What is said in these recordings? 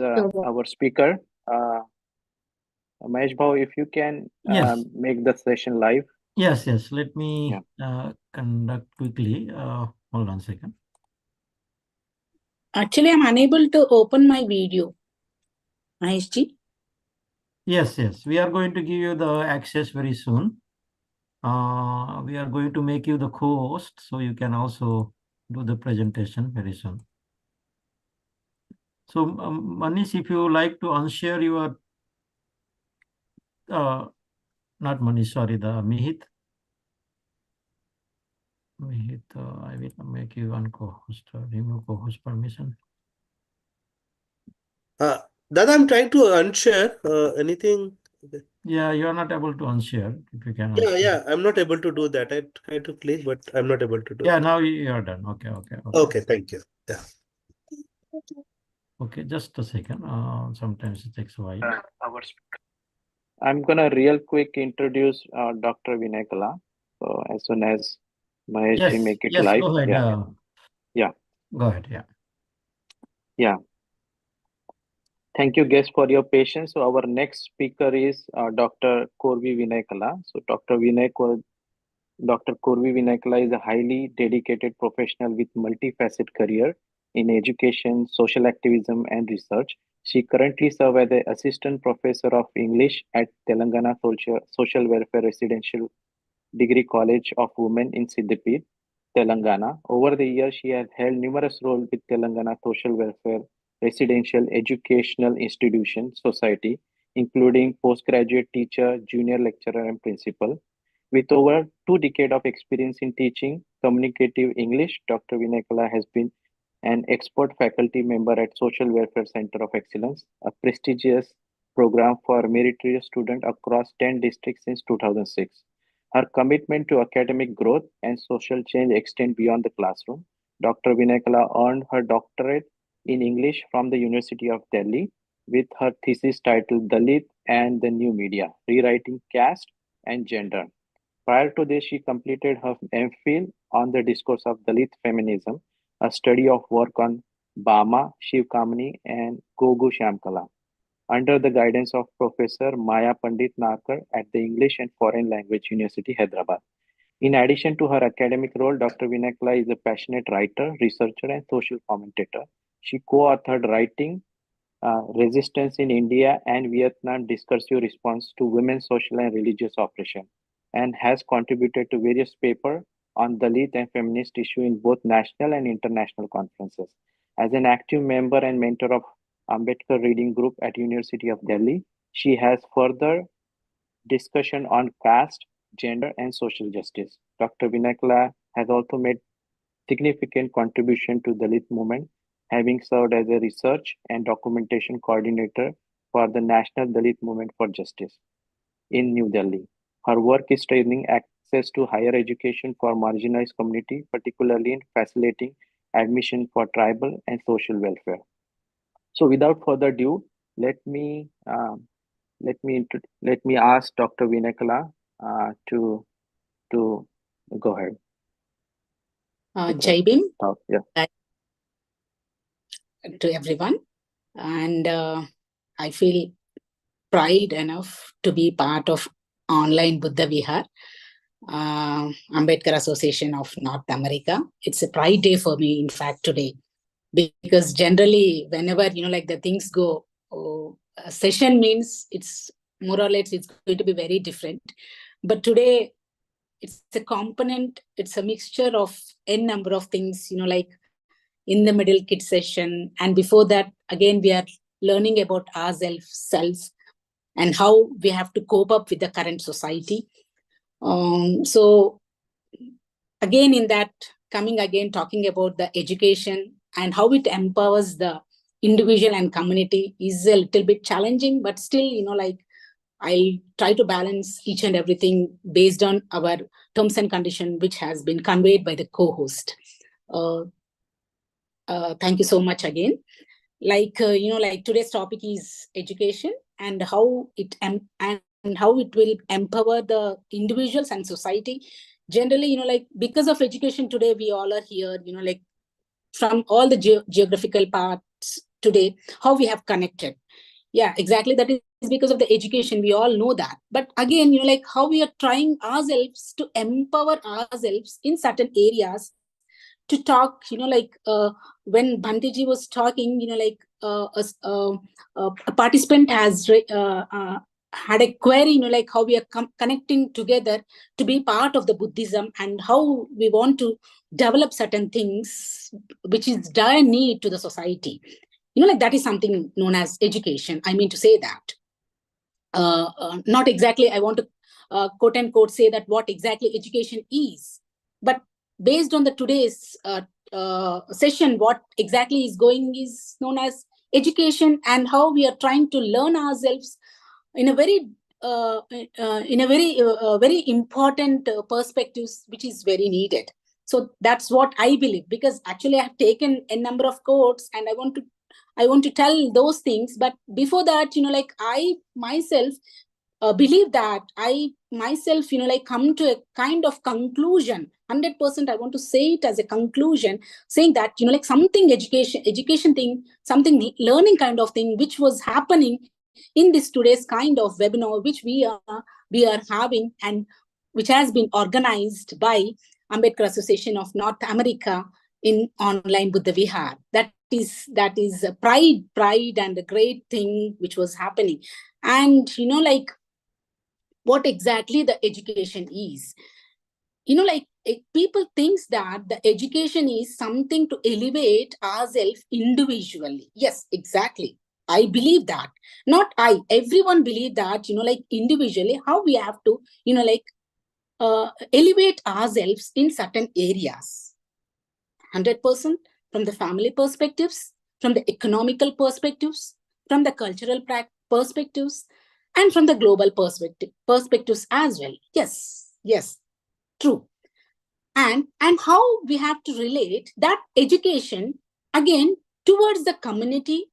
our speaker. Mahesh Bhau, if you can Yes. make the session live. Yes. Let me conduct quickly. Hold on a second. Actually, I'm unable to open my video. Mahesh ji? Yes. We are going to give you the access very soon. We are going to make you the co-host, so you can also do the presentation very soon. So, Manish, if you like to unshare your, not Manish, sorry, the Mihit. Mihit, I will make you one co-host, remove co-host permission. Dada, I'm trying to unshare anything. Yeah, you are not able to unshare. If you can. Yeah, I'm not able to do that. I try to click, but I'm not able to do Yeah, that. now you are done. Okay. Okay, thank you. Yeah. Okay, just a second. Sometimes it takes a while. I'm gonna real quick introduce Dr. Vinayakala. So as soon as Mahesh ji make it live. Go ahead. Yeah. Go ahead. Yeah. Thank you, guests, for your patience. So our next speaker is Dr. Korvi Vinayakala. So Dr. Korvi Vinayakala is a highly dedicated professional with multifaceted career in education, social activism, and research. She currently serves as the assistant professor of English at Telangana Social Welfare Residential Degree College of Women in Siddipet, Telangana. Over the years, she has held numerous roles with Telangana Social Welfare Residential Educational Institution Society, including postgraduate teacher, junior lecturer, and principal. With over 2 decades of experience in teaching communicative English, Dr. Vinayakala has been an expert faculty member at Social Welfare Center of Excellence, a prestigious program for meritorious students across 10 districts since 2006. Her commitment to academic growth and social change extend beyond the classroom. Dr. Vinayakala earned her doctorate in English from the University of Delhi with her thesis titled Dalit and the New Media, Rewriting Caste and Gender. Prior to this, she completed her MPhil on the discourse of Dalit feminism, a study of work on Bama, Shivkamani, and Gogu Shamkala, under the guidance of Professor Maya Pandit Narkar at the English and Foreign Language University, Hyderabad. In addition to her academic role, Dr. Vinayakala is a passionate writer, researcher, and social commentator. She co-authored Writing Resistance in India and Vietnam Discursive Response to Women's Social and Religious Oppression, and has contributed to various papers on Dalit and feminist issue in both national and international conferences. As an active member and mentor of Ambedkar Reading Group at University of Delhi, she has further discussion on caste, gender, and social justice. Dr. Vinayakala has also made significant contribution to Dalit movement, having served as a research and documentation coordinator for the National Dalit Movement for Justice in New Delhi. Her work is strengthening access to higher education for marginalized community, particularly in facilitating admission for tribal and social welfare. So, without further ado, let me ask Dr. Vinayakala to go ahead. Jai Bhim. Yeah. To everyone, and I feel pride enough to be part of online Buddha Vihara, Ambedkar Association of North America. It's a pride day for me, in fact, today, because generally whenever the things go, a session means it's more or less it's going to be very different, but today it's a component, it's a mixture of n number of things, like in the middle kid session, and before that again we are learning about ourselves and how we have to cope up with the current society. So again in that, coming again talking about the education and how it empowers the individual and community is a little bit challenging, but still I'll try to balance each and everything based on our terms and condition which has been conveyed by the co-host. Thank you so much again. Today's topic is education and how it will empower the individuals and society. Generally, because of education today, we all are here, from all the geographical parts today, how we have connected. Yeah, exactly. That is because of the education. We all know that. But again, like how we are trying ourselves to empower ourselves in certain areas to talk, when Bhantiji was talking, a participant has had a query, like how we are connecting together to be part of the Buddhism and how we want to develop certain things which is dire need to the society. That is something known as education. I mean to say that. Not exactly, I want to quote unquote say that what exactly education is, but based on the today's session, what exactly is going is known as education, and how we are trying to learn ourselves in a very very important perspectives, which is very needed. So that's what I believe, because actually I have taken a number of quotes and I want to tell those things. But before that, like I myself believe that I myself, come to a kind of conclusion. 100% I want to say it as a conclusion, saying that, like something education thing, something learning kind of thing, which was happening in this today's kind of webinar, which we are having, and which has been organized by Ambedkar Association of North America in online Buddha Vihara. That is a pride and a great thing which was happening. And like what exactly the education is, people thinks that the education is something to elevate ourselves individually. Yes, exactly. I believe that. Not I. Everyone believe that, like individually, how we have to, elevate ourselves in certain areas. 100% from the family perspectives, from the economical perspectives, from the cultural perspectives, and from the global perspectives as well. Yes, true. And how we have to relate that education again towards the community,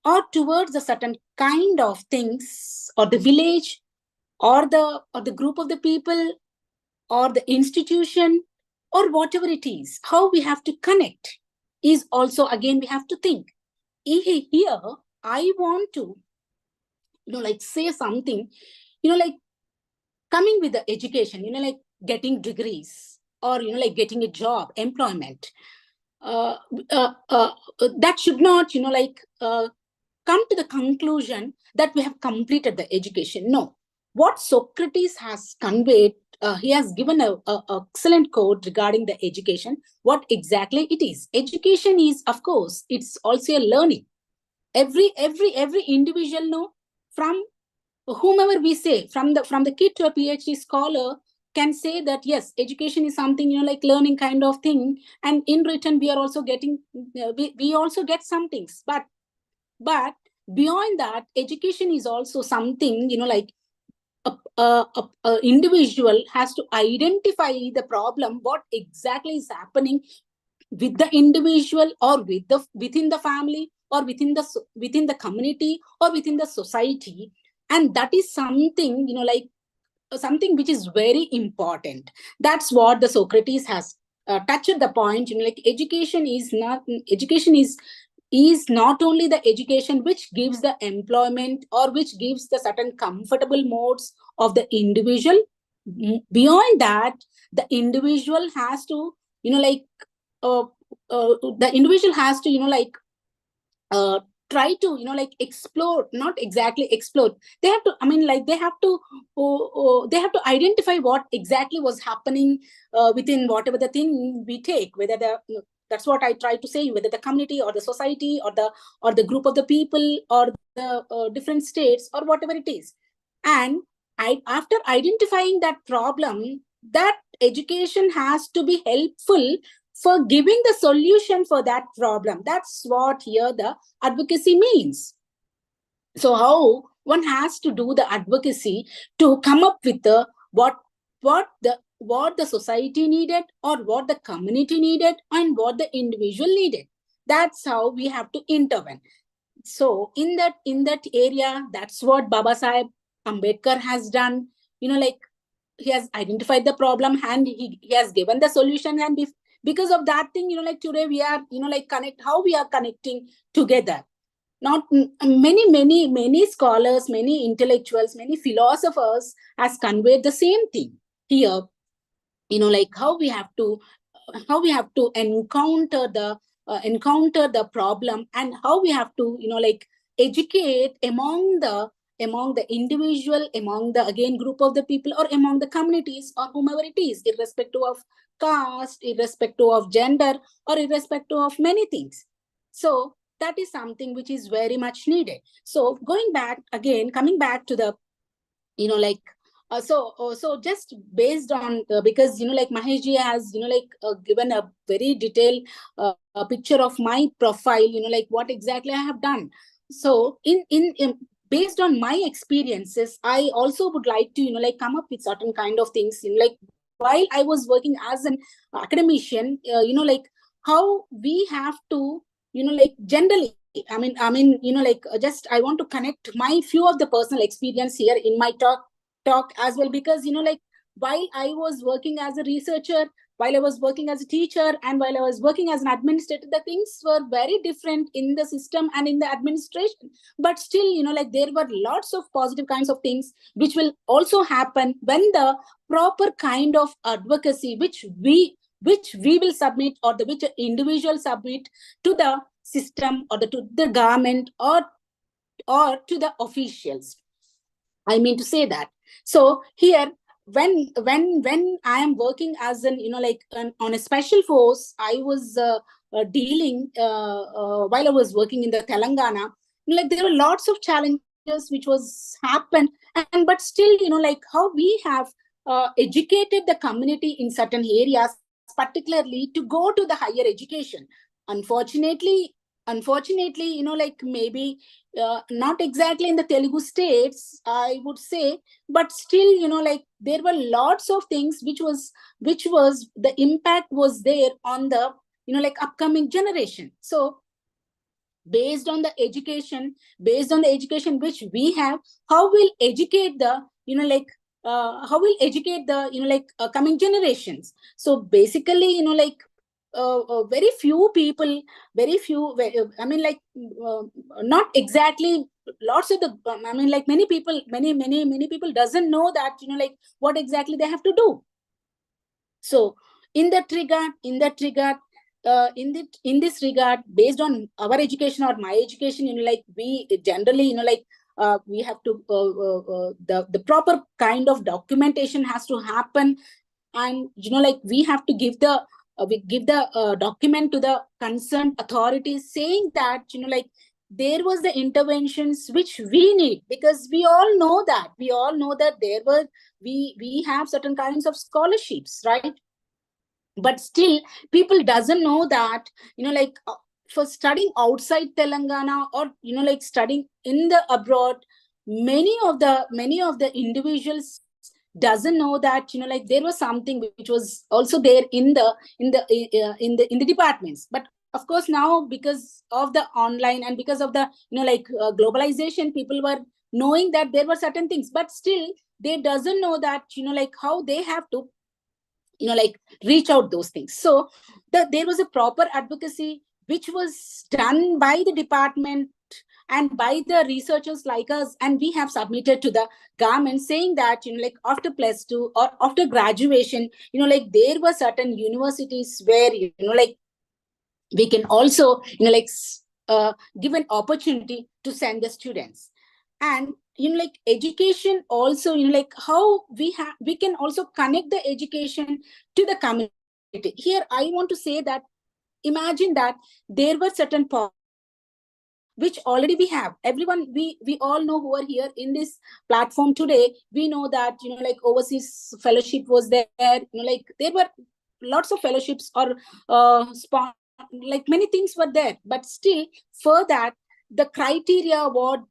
or towards a certain kind of things, or the village, or the group of the people, or the institution, or whatever it is. How we have to connect is also, again, we have to think. Here I want to like say something, like coming with the education, like getting degrees, or like getting a job, employment, uh, that should not come to the conclusion that we have completed the education. No. What Socrates has conveyed, he has given a excellent quote regarding the education, what exactly it is. Education is, of course, it's also a learning. Every individual know, from whomever we say, from the kid to a PhD scholar, can say that yes, education is something, like learning kind of thing, and in return we are also getting, we also get some things. But beyond that, education is also something, like a individual has to identify the problem, what exactly is happening with the individual, or within the family, or within the community, or within the society. And that is something, like something which is very important. That's what the Socrates has touched the point, like education is not only the education which gives the employment, or which gives the certain comfortable modes of the individual. Beyond that, the individual has to, uh, the individual has to, uh, try to, like explore, not exactly explore. They have to, they have to identify what exactly was happening within whatever the thing we take, whether that's what I try to say, whether the community, or the society, or the group of the people, or the different states, or whatever it is. And after identifying that problem, that education has to be helpful for giving the solution for that problem. That's what here the advocacy means. So how one has to do the advocacy to come up with the what the society needed, or what the community needed, and what the individual needed. That's how we have to intervene. So in that area, that's what Baba Sahib Ambedkar has done. Like he has identified the problem, and he has given the solution. And because of that thing, like today we are, like how we are connecting together. many scholars, many intellectuals, many philosophers has conveyed the same thing here. Like how we have to encounter the problem, and how we have to like educate among the individual, among the again group of the people, or among the communities, or whomever it is, irrespective of caste, irrespective of gender, or irrespective of many things. So that is something which is very much needed. So coming back to the like so just based on because like Mahesh ji has given a very detailed a picture of my profile, like what exactly I have done. So in based on my experiences, I also would like to like come up with certain kind of things, like while I was working as an academician, like how we have to like generally, I mean, like just I want to connect my few of the personal experience here in my talk as well, because like while I was working as a researcher, while I was working as a teacher, and while I was working as an administrator, the things were very different in the system and in the administration. But still, like there were lots of positive kinds of things which will also happen when the proper kind of advocacy which we will submit, or the which individual submit to the system, or to the government, or to the officials. I mean to say that. So here, when I am working as an on a special force, I was dealing while I was working in the Telangana. Like there were lots of challenges which was happened, and but still like how we have educated the community in certain areas, particularly to go to the higher education. Unfortunately, like maybe not exactly in the Telugu states, I would say, but still, like there were lots of things which was the impact was there on the like upcoming generation. So based on the education which we have, how will educate the how will educate the coming generations. So basically, like very few people, I mean, like not exactly lots of the I mean, like many people, many people doesn't know that what exactly they have to do. So in this regard, based on our education or my education, like we generally like we have to the proper kind of documentation has to happen, and like we have to give the document to the concerned authorities, saying that like there was the interventions which we need, because we all know that there were we have certain kinds of scholarships, right? But still people doesn't know that like for studying outside Telangana, or like studying in the abroad, many of the individuals doesn't know that like there was something which was also there in the departments. But of course now, because of the online and because of the like globalization, people were knowing that there were certain things, but still they doesn't know that like how they have to like reach out those things. So there was a proper advocacy which was done by the department and by the researchers like us, and we have submitted to the government, saying that like after +2 or after graduation, like there were certain universities where like we can also like give an opportunity to send the students. And like education also, like how we can also connect the education to the community. Here I want to say that, imagine that there were certain which already we have. Everyone, we all know who are here in this platform today, we know that like overseas fellowship was there, like there were lots of fellowships, or like many things were there. But still, for that, the criteria, what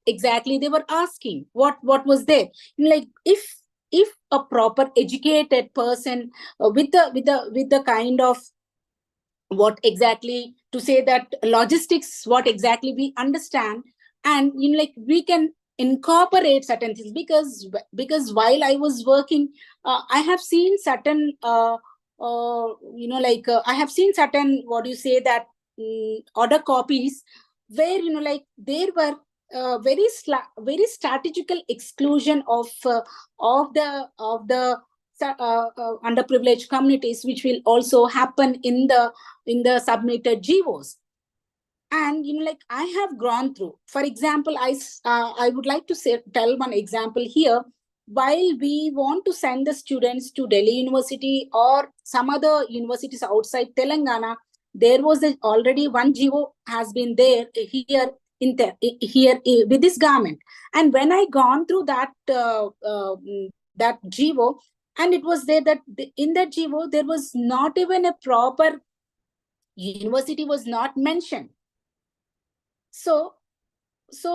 exactly they were asking, what was there, like if a proper educated person with the kind of what exactly to say that logistics, what exactly we understand, and like we can incorporate certain things, because while I was working, I have seen certain like I have seen certain, what do you say that order copies where, like there were very strategical exclusion of the underprivileged communities, which will also happen in the submitted GOs. And like I have gone through, for example, I would like to tell one example here. While we want to send the students to Delhi University or some other universities outside Telangana, there was already one GO has been there here with this government. And when I gone through that that GO, and it was there that in that GO there was not even a proper university was not mentioned. So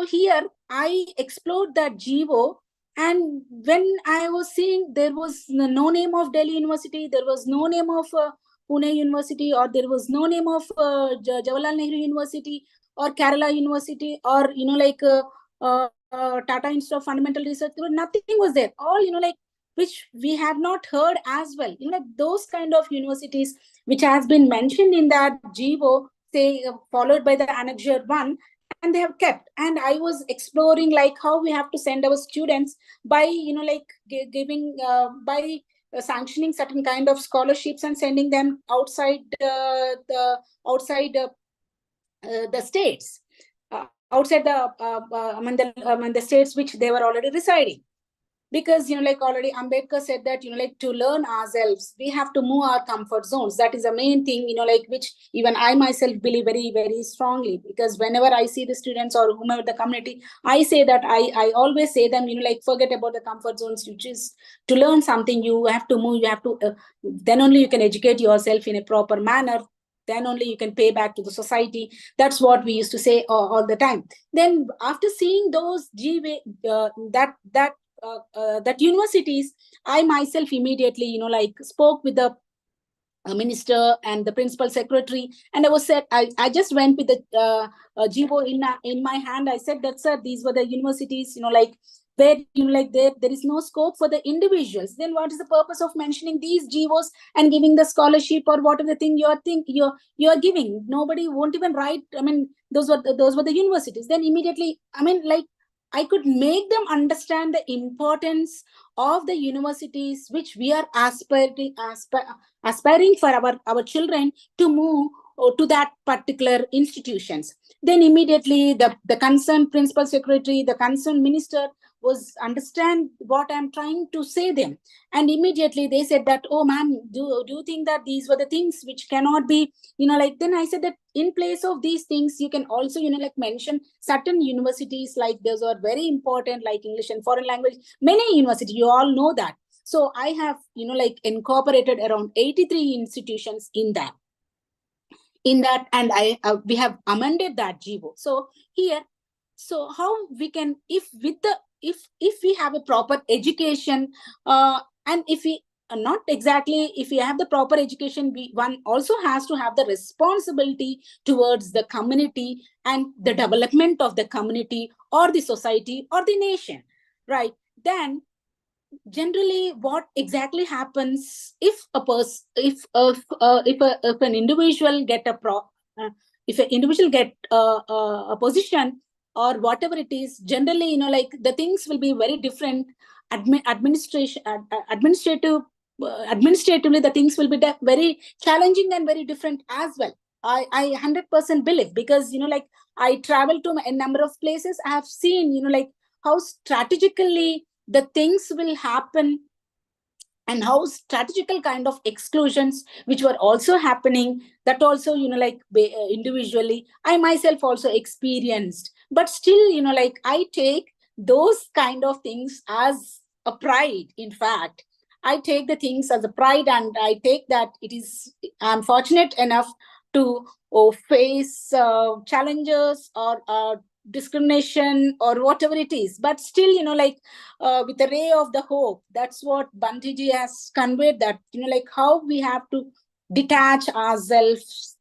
here I explored that GO, and when I was seeing, there was no name of Delhi University, there was no name of Pune University, or there was no name of Jawaharlal Nehru University or Kerala University, or Tata Institute of Fundamental Research. Nothing was there. All like which we have not heard as well. Like those kind of universities which has been mentioned in that GO, say followed by the Annexure 1, and they have kept. And I was exploring like how we have to send our students by giving by sanctioning certain kind of scholarships and sending them outside the states, outside the states which they were already residing. Because like already Ambedkar said that to learn ourselves, we have to move our comfort zones. That is the main thing, which even I myself believe very, very strongly. Because whenever I see the students or whomever the community, I say that I always say them, forget about the comfort zones. You just to learn something, you have to move. You have to then only you can educate yourself in a proper manner. Then only you can pay back to the society. That's what we used to say all the time. Then after seeing those that universities, I myself immediately spoke with the minister and the principal secretary, and I was said I just went with the GO in my hand. I said that, sir, these were the universities where there is no scope for the individuals. Then what is the purpose of mentioning these GOs and giving the scholarship or whatever thing you're giving? Nobody won't even write. I mean, those were the universities. Then immediately, I could make them understand the importance of the universities which we are aspiring for our children to move to that particular institutions. Then immediately the concerned principal secretary, the concerned minister was understand what I'm trying to say them. And immediately they said that, oh ma'am, do you think that these were the things which cannot be, then I said that in place of these things, you can also, mention certain universities, like those are very important, like English and foreign language, many universities, you all know that. So I have, incorporated around 83 institutions in that, and we have amended that GO. So here, so how we can, if we have a proper education, and if we not exactly, if we have the proper education, one also has to have the responsibility towards the community and the development of the community or the society or the nation, right? Then generally what exactly happens if an individual get if an individual get a position or whatever it is, generally the things will be very different. Administratively the things will be very challenging and very different as well. I 100% believe, because I travel to a number of places. I have seen how strategically the things will happen, and how strategical kind of exclusions which were also happening, that also individually I myself also experienced. But still I take those kind of things as a pride. In fact, I take the things as a pride, and I take that I'm fortunate enough to face challenges or discrimination or whatever it is. But still with a ray of the hope, that's what Bantiji has conveyed, that how we have to detach ourselves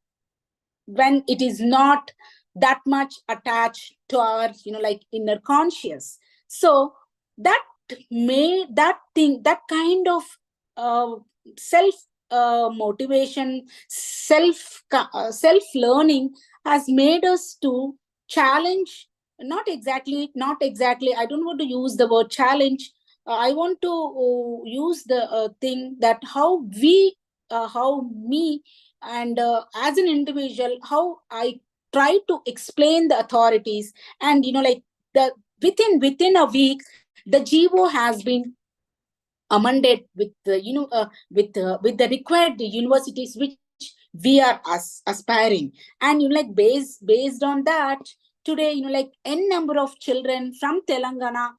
when it is not that much attached to our inner conscious. So that kind of self motivation, self learning has made us to challenge, not exactly, I don't want to use the word challenge. I want to use the thing that how me, and as an individual, how I try to explain the authorities, and like the within a week, the GO has been amended with the with the required universities which we are aspiring, and like based on that, today like n number of children from Telangana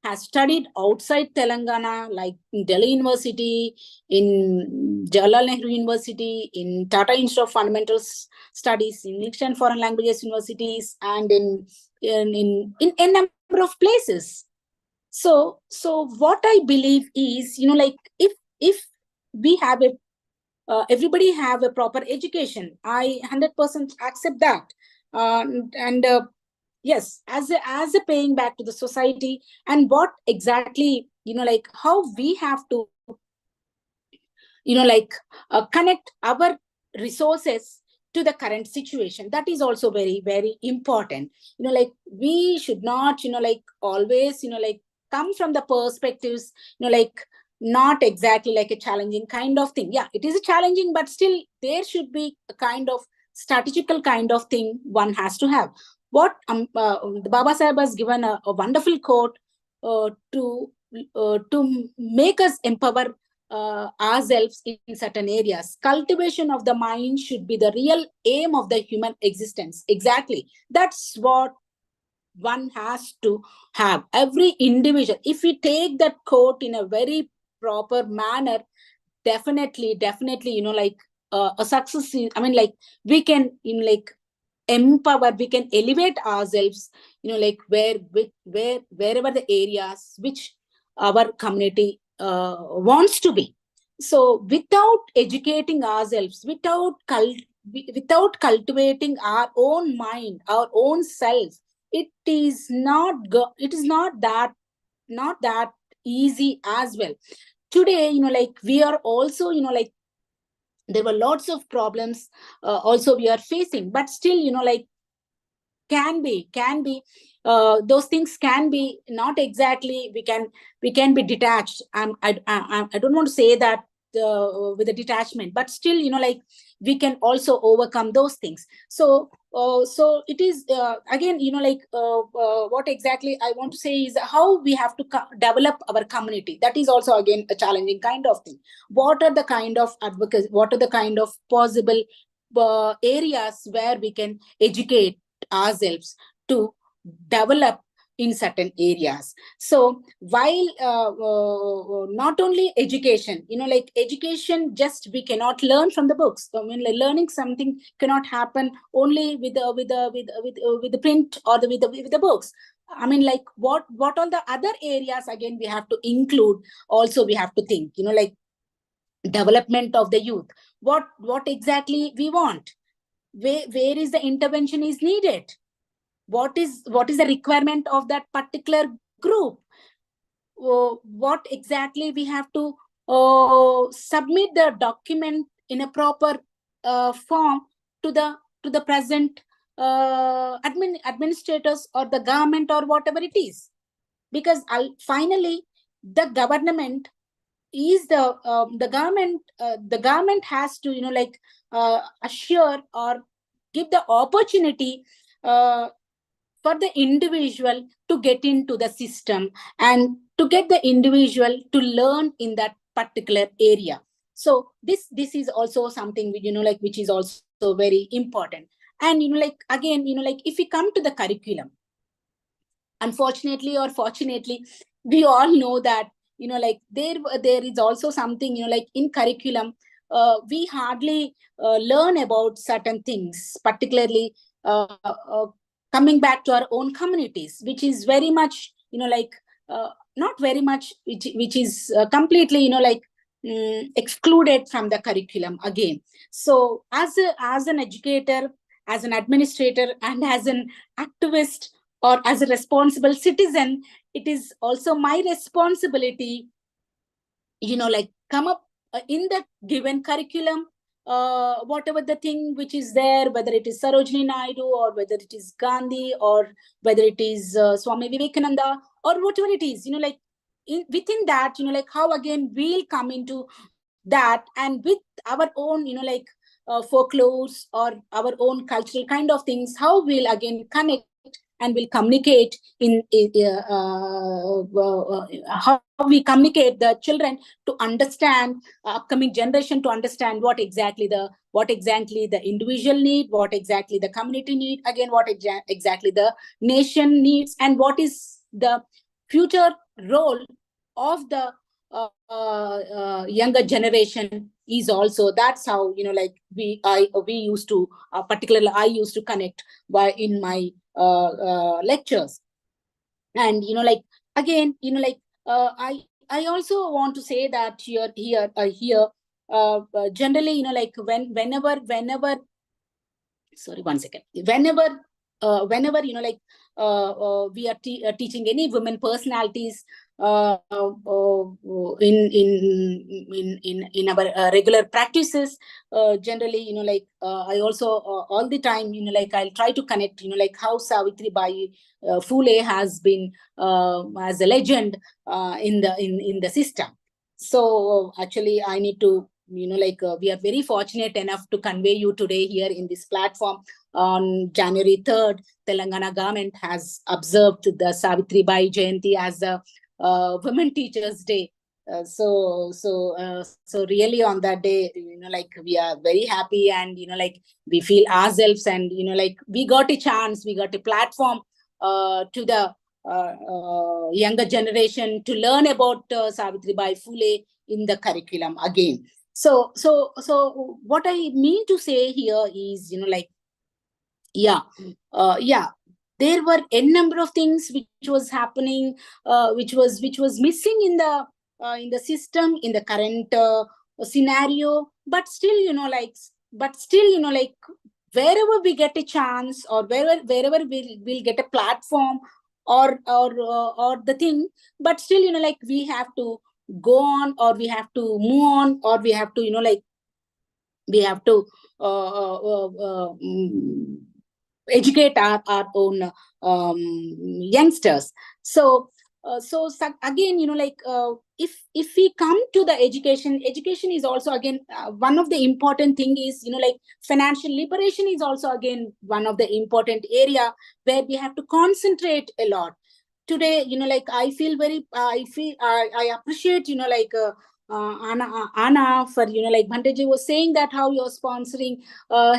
has studied outside Telangana, like in Delhi University, in Jawaharlal Nehru University, in Tata Institute of Fundamental Studies, in English and Foreign Languages universities, and in n number of places. So what I believe is, like if we have a everybody have a proper education, I 100% accept that. And yes, as a paying back to the society, and what exactly, like how we have to, like connect our resources to the current situation. That is also very, very important. Like we should not, like always, like come from the perspectives, like not exactly like a challenging kind of thing. Yeah, it is a challenging, but still there should be a kind of strategical kind of thing one has to have. What the Baba Sahib has given a wonderful quote to make us empower ourselves in certain areas. Cultivation of the mind should be the real aim of the human existence. Exactly. That's what one has to have. Every individual, if we take that quote in a very proper manner, definitely, like a success. I mean, like we can, empower, we can elevate ourselves, like wherever the areas which our community wants to be. So without educating ourselves, without cultivating our own mind, our own self, it is not that easy as well. Today, like we are also, like there were lots of problems also we are facing, but still, like can be those things can be not exactly, we can be detached. I don't want to say that with a detachment, but still, like we can also overcome those things. So it is again, like what exactly I want to say is how we have to develop our community. That is also again a challenging kind of thing. What are the kind of advocacy, what are the kind of possible areas where we can educate ourselves to develop in certain areas. So while not only education, like education, just we cannot learn from the books. I mean, like learning something cannot happen only with the print or with the books. I mean, like what all the other areas again we have to include. Also, we have to think, like development of the youth. What exactly we want? Where is the intervention is needed? What is the requirement of that particular group? What exactly we have to submit the document in a proper form to the present administrators or the government or whatever it is. Because finally the government is the government has to, like assure or give the opportunity for the individual to get into the system and to get the individual to learn in that particular area. So this is also something, like which is also very important. And like again, like if we come to the curriculum, unfortunately or fortunately, we all know that, like there is also something, like in curriculum we hardly learn about certain things, particularly coming back to our own communities, which is very much, like not very much, which is completely, like excluded from the curriculum again. So as an educator, as an administrator, and as an activist, or as a responsible citizen, it is also my responsibility, like come up in the given curriculum, whatever the thing which is there, whether it is Sarojini Naidu or whether it is Gandhi or whether it is Swami Vivekananda or whatever it is, like within that, like how again we'll come into that, and with our own, folklores or our own cultural kind of things, how we'll again connect and will communicate how we communicate the children to understand upcoming generation, to understand what exactly the individual need, what exactly the community need, again what exactly the nation needs, and what is the future role of the younger generation is also. That's how we used to particularly I used to connect in my lectures. And again I also want to say that here generally whenever sorry, one second. Whenever we are teaching any women personalities in our regular practices, generally I also all the time I'll try to connect how Savitri Bai Phule has been as a legend in the system. So actually I need to we are very fortunate enough to convey you today here in this platform. On January 3rd, Telangana government has observed the Savitri Bai Jayanti as a Women Teachers Day. So really on that day, we are very happy, and we feel ourselves, and we got a chance, we got a platform to the younger generation to learn about Savitri Bai Phule in the curriculum again. So what I mean to say here is, there were a number of things which was happening, which was missing in the system, in the current scenario. But still, wherever we get a chance, or wherever we'll get a platform, or the thing, but still, we have to go on, or we have to move on, or we have to we have to educate our own youngsters. So again, if we come to the education is also again one of the important thing is financial liberation is also again one of the important area where we have to concentrate a lot. Today, I appreciate Anna for Bhanteji was saying that how you're sponsoring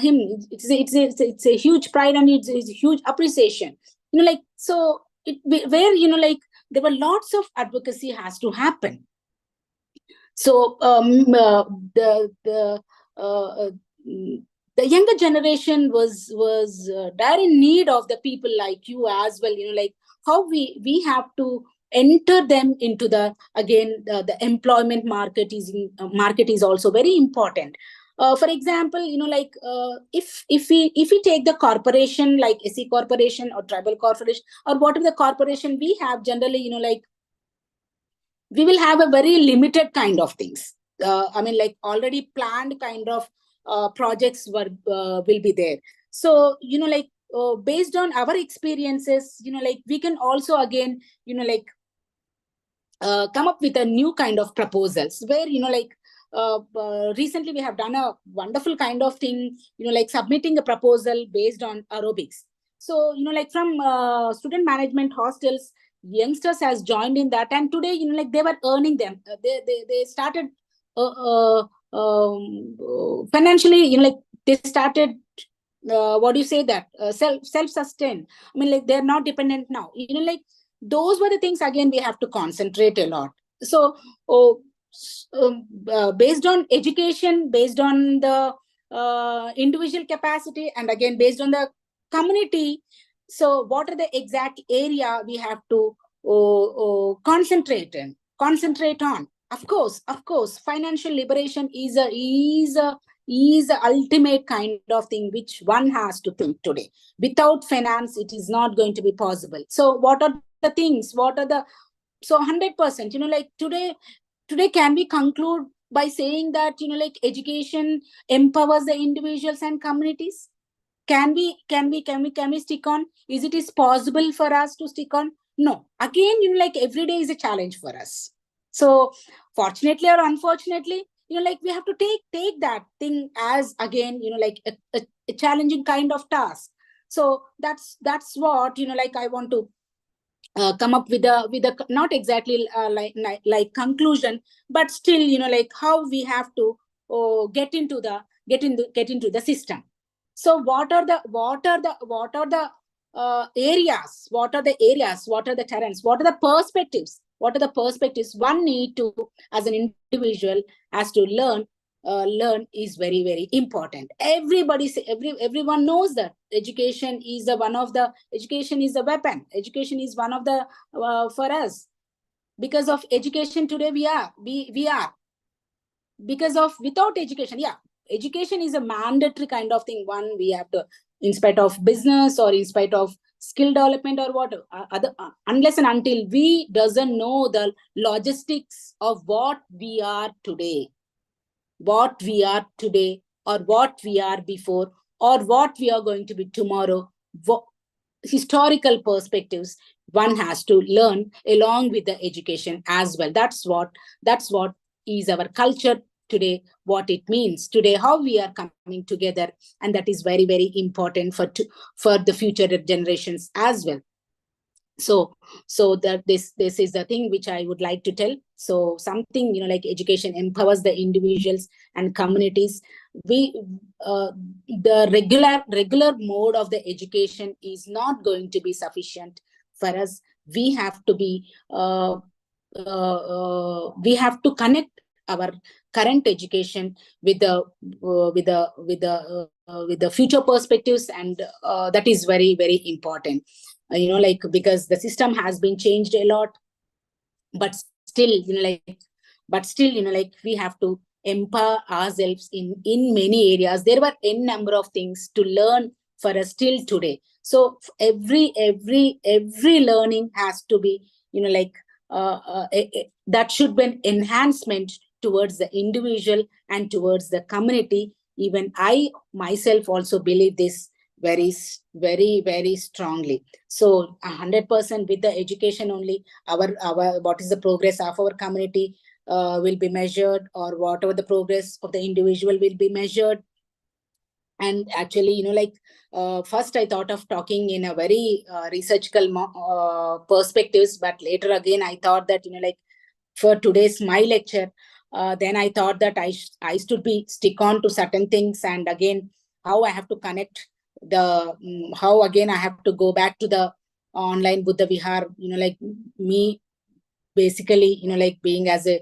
him. It's a huge pride, and it's a huge appreciation. So where there were lots of advocacy has to happen. So the younger generation was dire in need of the people like you as well. How we have to enter them into the employment market is also very important. For example, if we take the corporation like SC corporation or tribal corporation or whatever the corporation we have, generally we will have a very limited kind of things. Already planned kind of projects will be there. So based on our experiences, we can also again come up with a new kind of proposals where recently we have done a wonderful kind of thing, submitting a proposal based on aerobics. So from student management hostels, youngsters has joined in that, and today they were earning them. They started financially, they started what do you say that self-sustained. They're not dependent now. Those were the things again we have to concentrate a lot. So based on education, based on the individual capacity, and again based on the community, so what are the exact area we have to concentrate on? Of course, financial liberation is a ultimate kind of thing which one has to think today. Without finance, it is not going to be possible. So what are the things? So 100%, today can we conclude by saying that, like education empowers the individuals and communities? Can we stick on? Is it is possible for us to stick on? No. Again, like every day is a challenge for us. So fortunately or unfortunately, like we have to take that thing as, again, like a challenging kind of task. So that's what, like I want to come up with a not exactly like conclusion, but still, like how we have to get into the system. So what are the areas, what are the terrains, what are the perspectives one need to, as an individual, has to learn is very, very important. Everyone knows that education is the education is a weapon. Education is one of the for us. Because of education today we are. Because of without education, education is a mandatory kind of thing. One, we have to, in spite of business or in spite of skill development or what unless and until we doesn't know the logistics of what we are today, or what we are before, or what we are going to be tomorrow, historical perspectives one has to learn along with the education as well. That's what is our culture today, what it means today, how we are coming together, and that is very, very important for the future generations as well. So that this is the thing which I would like to tell. So something, like education empowers the individuals and communities. The regular mode of the education is not going to be sufficient for us. We have to be we have to connect our current education with the future perspectives, and that is very, very important. Like, because the system has been changed a lot, but still, like we have to empower ourselves in many areas. There were n number of things to learn for us till today. So every learning has to be, that should be an enhancement towards the individual and towards the community. Even I myself also believe this very, very, very strongly. So 100% with the education only, our what is the progress of our community will be measured, or whatever the progress of the individual will be measured. And actually, first I thought of talking in a very researchable perspectives, but later again I thought that, like, for today's my lecture, then I thought that I should be stick on to certain things, and again how I have to connect how again I have to go back to the online Buddha Vihar, like me basically, like being as a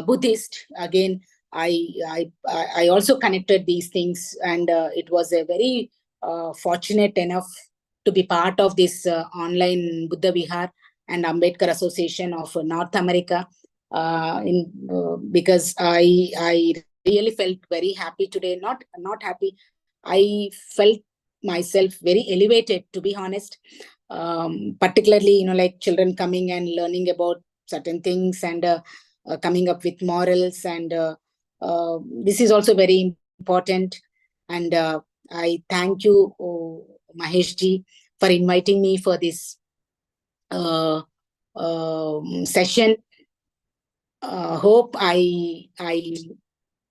Buddhist. Again, I also connected these things, and it was a very fortunate enough to be part of this online Buddha Vihar and Ambedkar Association of North America. Because I really felt very happy today. Not happy. I felt myself very elevated, to be honest. Particularly, like children coming and learning about certain things, and coming up with morals, and this is also very important. And I thank you, Mahesh ji, for inviting me for this session. Hope I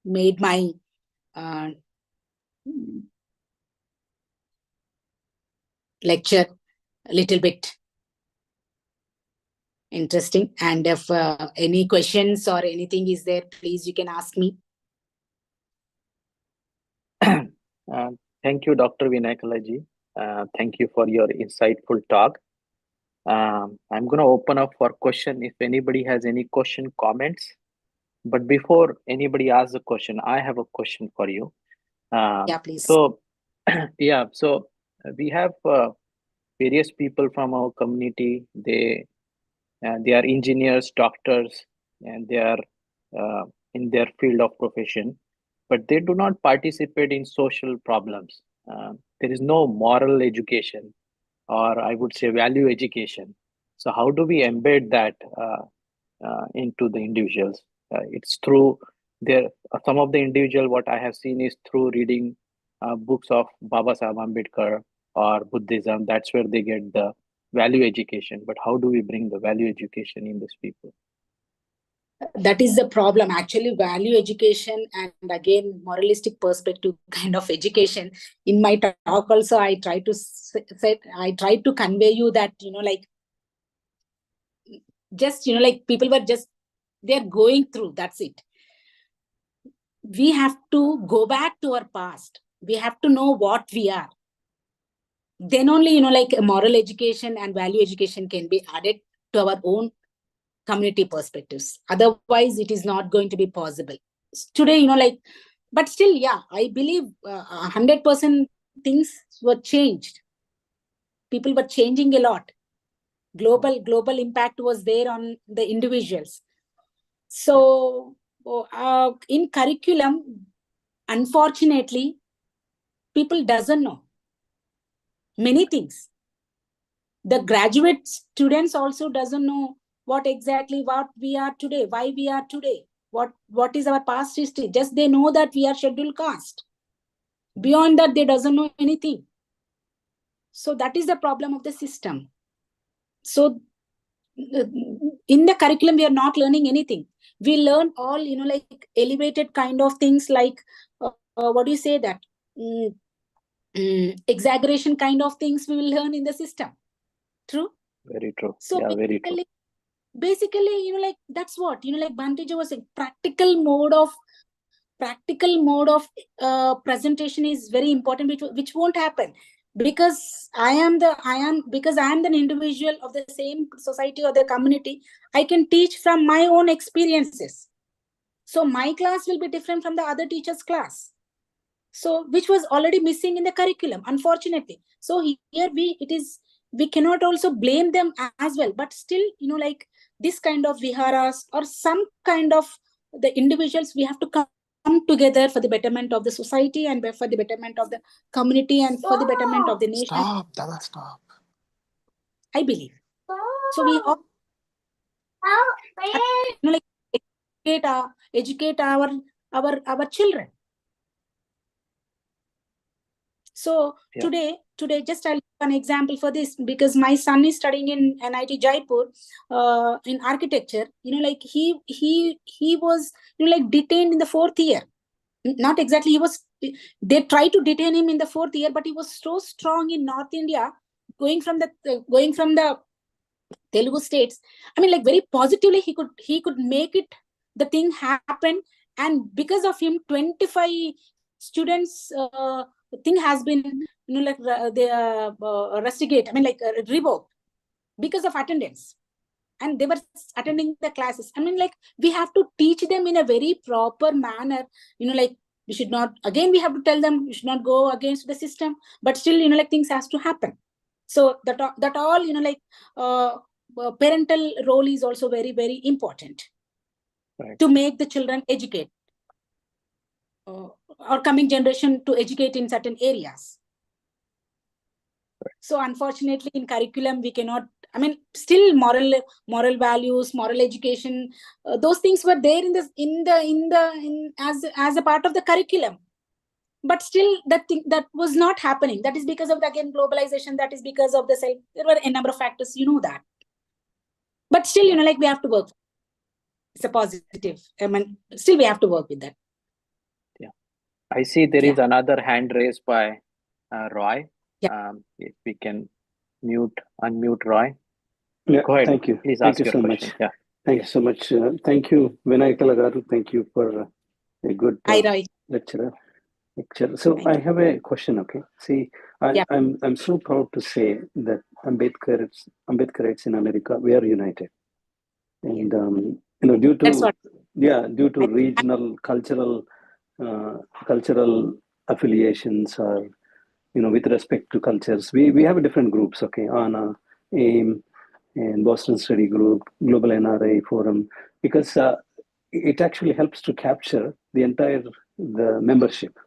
made my lecture a little bit interesting. And if any questions or anything is there, please, you can ask me. Thank you, Dr. Vinayakala ji. Thank you for your insightful talk. I'm going to open up for question if anybody has any question, comments. But before anybody asks a question, I have a question for you. Yeah, please. So, yeah, so we have various people from our community. They are engineers, doctors, and they are in their field of profession, but they do not participate in social problems. There is no moral education, or I would say value education. So how do we embed that into the individuals? It's through there some of the individual what I have seen is through reading books of Babasaheb Ambedkar or Buddhism. That's where they get the value education. But how do we bring the value education in these people? That is the problem. Actually, value education and again moralistic perspective kind of education. In my talk also, I try to convey you that just people were just they're going through. That's it. We have to go back to our past. We have to know what we are. Then only moral education and value education can be added to our own community perspectives. Otherwise, it is not going to be possible. Today, but still, yeah, I believe 100% things were changed. People were changing a lot. Global impact was there on the individuals. So, in curriculum, unfortunately, people doesn't know many things. The graduate students also doesn't know what we are today, why we are today, what is our past history. Just they know that we are scheduled caste. Beyond that, they doesn't know anything. So that is the problem of the system. So in the curriculum, we are not learning anything. We learn all, elevated kind of things like, what do you say that? Exaggeration kind of things we will learn in the system. True? Very true. So yeah, very true. Basically, that's what, Bhanteja was saying, practical mode of presentation is very important, which won't happen because I am the individual of the same society or the community. I can teach from my own experiences. So my class will be different from the other teacher's class. So which was already missing in the curriculum, unfortunately. So here we cannot also blame them as well, but still, this kind of viharas or some kind of the individuals, we have to come together for the betterment of the society and for the betterment of the community and for the betterment of the nation. Stop, Dada, stop. I believe. So we all educate our children. So today, just I'll give an example for this because my son is studying in NIT Jaipur in architecture. He was detained in the 4th year. Not exactly. They tried to detain him in the 4th year, but he was so strong in North India, going from the Telugu states. I mean, very positively, he could make it. The thing happen, and because of him, 25 students. Thing has been rustigate. I mean, revoked because of attendance, and they were attending the classes. I mean, we have to teach them in a very proper manner. We should not. Again, we have to tell them you should not go against the system, but still, things has to happen. So that all, parental role is also very, very important to make the children educate. Or coming generation to educate in certain areas. So unfortunately, in curriculum, we cannot. I mean, still moral values, moral education, those things were there as a part of the curriculum. But still, that was not happening. That is because of again globalization. That is because of there were a number of factors. That. But still, we have to work. It's a positive. I mean, still we have to work with that. I see there is another hand raised by Roy. Yeah. If we can unmute Roy. Yeah, Go ahead. thank you. Please Thank ask you your so question. much. Yeah. Thank you so much. Thank you, Vinayakala garu. Thank you for a good Hi, Roy. lecture. So I have a question. Okay. See, I'm so proud to say that Ambedkarites in America, we are united, and due to regional cultural affiliations or with respect to cultures, we have different groups. Okay, ANA, AIM, and Boston Study Group, Global NRI Forum, because it actually helps to capture the membership.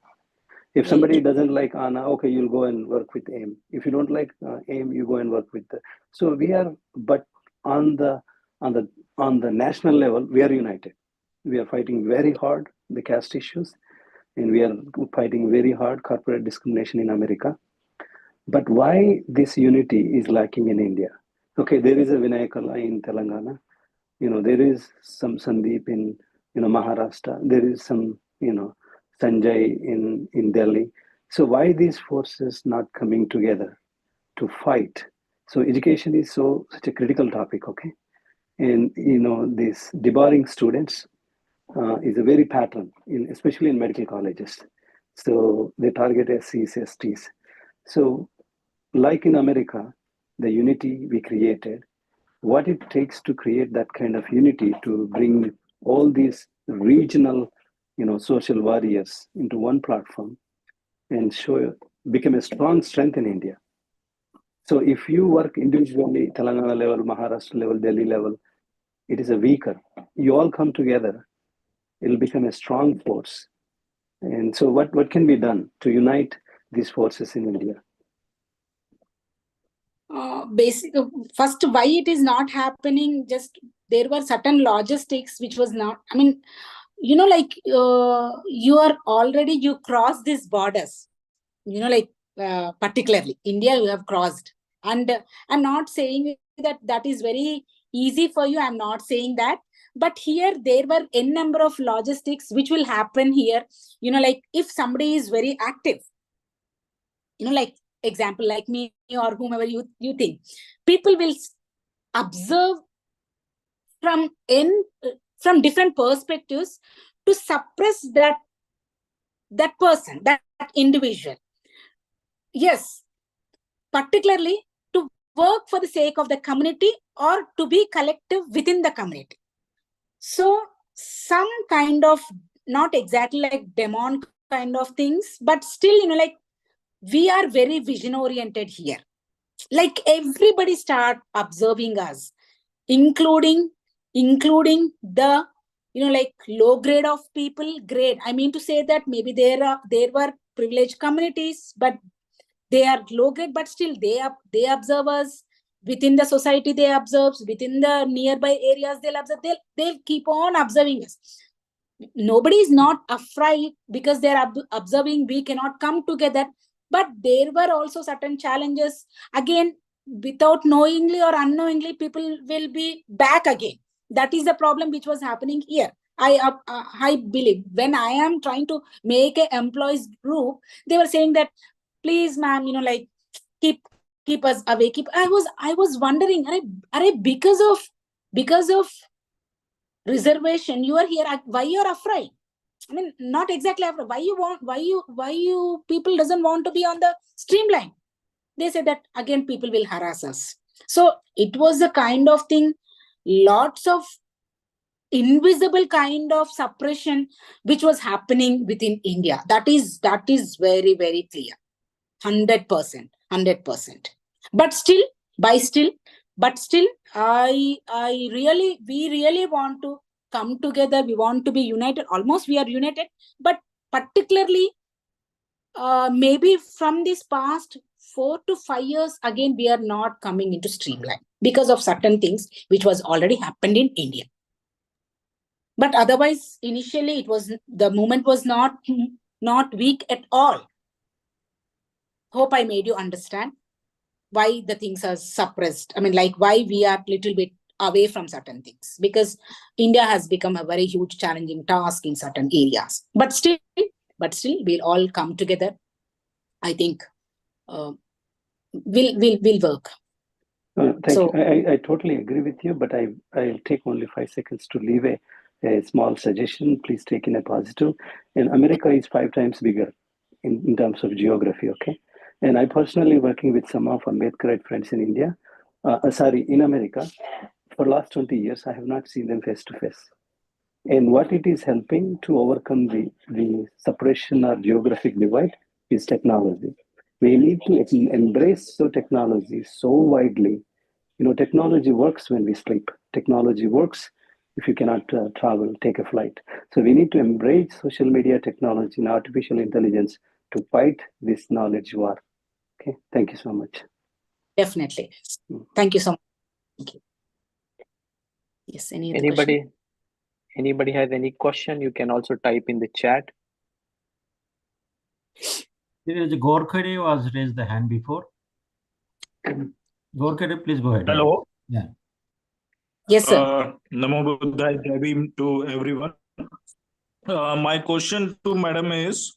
If somebody doesn't like ANA, okay, you'll go and work with AIM. If you don't like AIM, you go and work with so we are, but on the national level, we are united. We are fighting very hard the caste issues, and we are fighting very hard corporate discrimination in America. But why this unity is lacking in India? Okay, there is a Vinayakala in Telangana. There is some Sandeep in, Maharashtra. There is some, Sanjay in Delhi. So why these forces not coming together to fight? So education is such a critical topic, okay? And, these debarring students is a very pattern, especially in medical colleges. So they target SCs, STs. So like in America, the unity we created, what it takes to create that kind of unity to bring all these regional, social warriors into one platform and become a strong strength in India. So if you work individually, Telangana level, Maharashtra level, Delhi level, it is a weaker. You all come together, it'll become a strong force. And so what can be done to unite these forces in India? First, why it is not happening, just there were certain logistics which was not, you cross these borders, particularly India, you have crossed. And I'm not saying that is very easy for you. I'm not saying that. But here there were n number of logistics which will happen here. If somebody is very active, example, like me or whomever you think, people will observe from different perspectives to suppress that person, that individual. Yes, particularly to work for the sake of the community or to be collective within the community. So some kind of, not exactly like demon kind of things, but still, we are very vision oriented here. Like everybody start observing us, including the low grade of people. Grade, I mean to say that maybe there were privileged communities, but they are low grade, but still they observe us. Within the society they observe, within the nearby areas they'll observe, they'll keep on observing us. Nobody is not afraid because they're observing. We cannot come together. But there were also certain challenges. Again, without knowingly or unknowingly, people will be back again. That is the problem which was happening here. I believe when I am trying to make an employees group, they were saying that, please, ma'am, keep us away. I was wondering, because of reservation, you are here. Why you're afraid? I mean, not exactly afraid. Why you people doesn't want to be on the streamline? They said that again, people will harass us. So it was a kind of thing, lots of invisible kind of suppression which was happening within India. That is very, very clear. 100%. But still, we really want to come together. We want to be united. Almost we are united, but particularly maybe from this past 4 to 5 years, again, we are not coming into streamline because of certain things which was already happened in India. But otherwise, initially, the movement was not weak at all. Hope I made you understand why the things are suppressed. I mean, like why we are a little bit away from certain things, because India has become a very huge challenging task in certain areas. But still, we'll all come together. I think we'll work. Thank you. I totally agree with you, but I'll take only 5 seconds to leave a small suggestion. Please take in a positive. And America is 5 times bigger in terms of geography, okay? And I personally working with some of Ambedkarite friends in India, in America. For the last 20 years, I have not seen them face to face. And what it is helping to overcome the suppression or geographic divide is technology. We need to embrace technology so widely. Technology works when we sleep. Technology works if you cannot travel, take a flight. So we need to embrace social media technology and artificial intelligence to fight this knowledge war. Okay, thank you so much. Definitely. Thank you so much. Thank you. Yes, any other Anybody? question? Anybody has any question, you can also type in the chat. There is Gorkhade was raised the hand before. Gorkhade, please go ahead. Hello. Yeah. Yes, sir. Namo Buddhaya, Jai Bhim to everyone. My question to Madam is,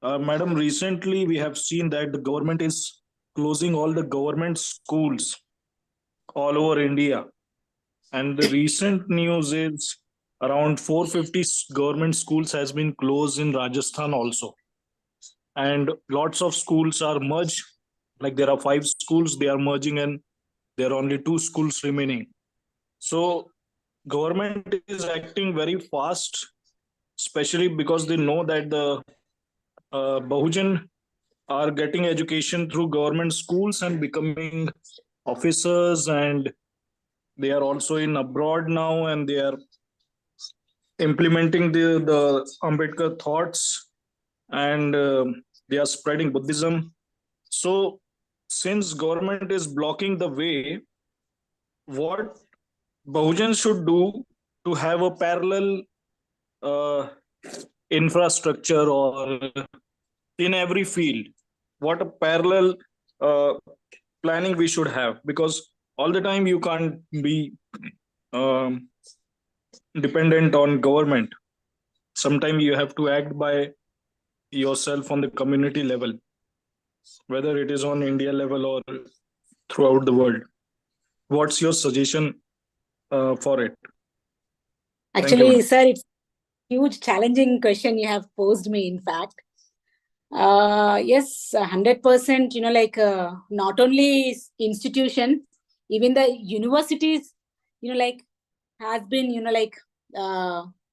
Madam, recently we have seen that the government is closing all the government schools all over India. And the recent news is around 450 government schools has been closed in Rajasthan also. And lots of schools are merged. Like there are 5 schools, they are merging and there are only 2 schools remaining. So government is acting very fast, especially because they know that the Bahujan are getting education through government schools and becoming officers, and they are also in abroad now and they are implementing the Ambedkar thoughts, and they are spreading Buddhism. So since government is blocking the way, what Bahujan should do to have a parallel infrastructure or in every field, what a parallel planning we should have, because all the time you can't be dependent on government. Sometimes you have to act by yourself on the community level, whether it is on India level or throughout the world. What's your suggestion for it? Actually, madam. sir, it's a huge challenging question you have posed me, in fact. Yes, 100%, like not only institution, even the universities, like has been,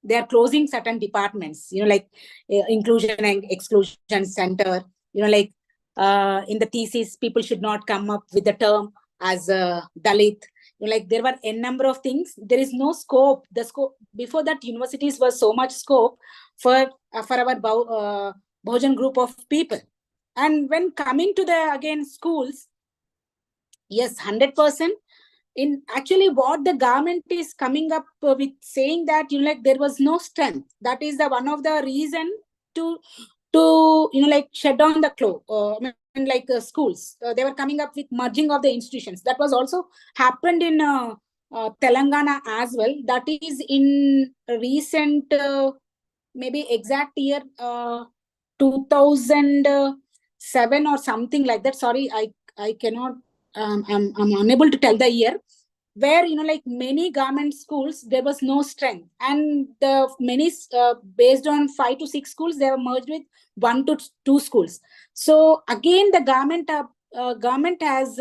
they are closing certain departments, like inclusion and exclusion center, like in the thesis, people should not come up with the term as Dalit. Like there were n number of things. There is no scope. The scope before that, universities were so much scope for our Bahujan group of people. And when coming to the again schools, yes, 100%. In actually what the government is coming up with saying that like there was no strength. That is the one of the reason to like shut down the schools. They were coming up with merging of the institutions. That was also happened in Telangana as well. That is in recent maybe exact year 2007 or something like that. Sorry, I cannot. I'm unable to tell the year, where like many government schools there was no strength, and the many based on 5 to 6 schools they were merged with 1 to 2 schools. So again the government has